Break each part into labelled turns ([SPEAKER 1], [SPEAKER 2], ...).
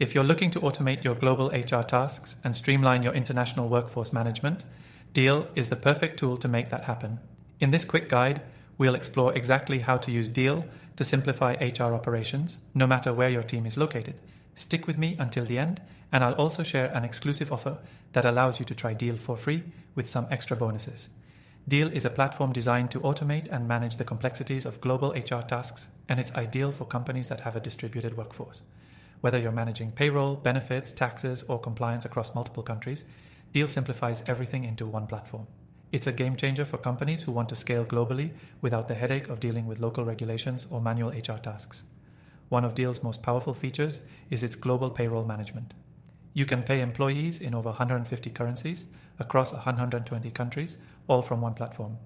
[SPEAKER 1] If you're looking to automate your global HR tasks and streamline your international workforce management, Deel is the perfect tool to make that happen. In this quick guide, we'll explore exactly how to use Deel to simplify HR operations, no matter where your team is located. Stick with me until the end, and I'll also share an exclusive offer that allows you to try Deel for free with some extra bonuses. Deel is a platform designed to automate and manage the complexities of global HR tasks, and it's ideal for companies that have a distributed workforce. Whether you're managing payroll, benefits, taxes, or compliance across multiple countries, Deel simplifies everything into one platform. It's a game changer for companies who want to scale globally without the headache of dealing with local regulations or manual HR tasks. One of Deel's most powerful features is its global payroll management. You can pay employees in over 150 currencies across 120 countries, all from one platform.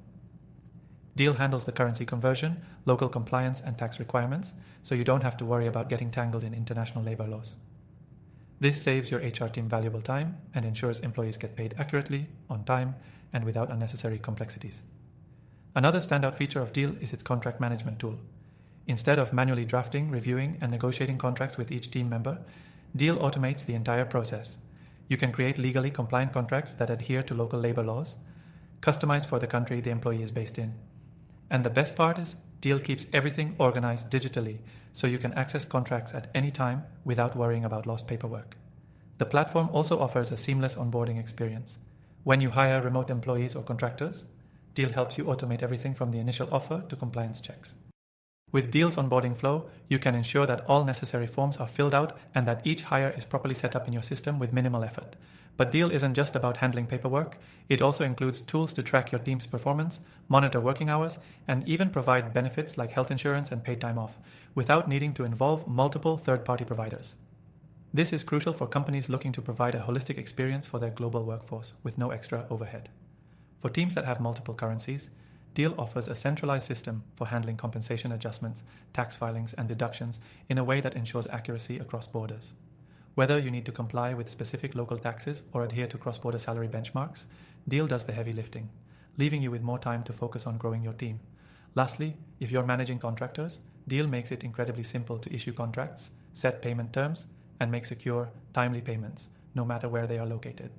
[SPEAKER 1] Deel handles the currency conversion, local compliance, and tax requirements, so you don't have to worry about getting tangled in international labor laws. This saves your HR team valuable time and ensures employees get paid accurately, on time, and without unnecessary complexities. Another standout feature of Deel is its contract management tool. Instead of manually drafting, reviewing, and negotiating contracts with each team member, Deel automates the entire process. You can create legally compliant contracts that adhere to local labor laws, customized for the country the employee is based in. And the best part is, Deel keeps everything organized digitally, so you can access contracts at any time without worrying about lost paperwork. The platform also offers a seamless onboarding experience. When you hire remote employees or contractors, Deel helps you automate everything from the initial offer to compliance checks. With Deel's onboarding flow, you can ensure that all necessary forms are filled out and that each hire is properly set up in your system with minimal effort. But Deel isn't just about handling paperwork. It also includes tools to track your team's performance, monitor working hours, and even provide benefits like health insurance and paid time off, without needing to involve multiple third-party providers. This is crucial for companies looking to provide a holistic experience for their global workforce with no extra overhead. For teams that have multiple currencies, Deel offers a centralized system for handling compensation adjustments, tax filings, and deductions in a way that ensures accuracy across borders. Whether you need to comply with specific local taxes or adhere to cross-border salary benchmarks, Deel does the heavy lifting, leaving you with more time to focus on growing your team. Lastly, if you're managing contractors, Deel makes it incredibly simple to issue contracts, set payment terms, and make secure, timely payments, no matter where they are located.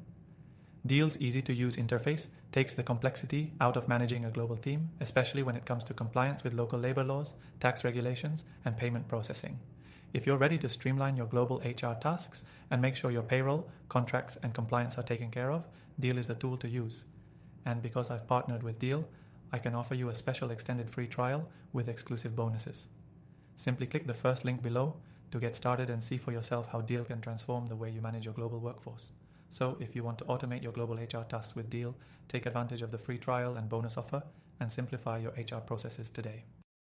[SPEAKER 1] Deel's easy-to-use interface takes the complexity out of managing a global team, especially when it comes to compliance with local labor laws, tax regulations, and payment processing. If you're ready to streamline your global HR tasks and make sure your payroll, contracts, and compliance are taken care of, Deel is the tool to use. And because I've partnered with Deel, I can offer you a special extended free trial with exclusive bonuses. Simply click the first link below to get started and see for yourself how Deel can transform the way you manage your global workforce. So if you want to automate your global HR tasks with Deel, take advantage of the free trial and bonus offer and simplify your HR processes today.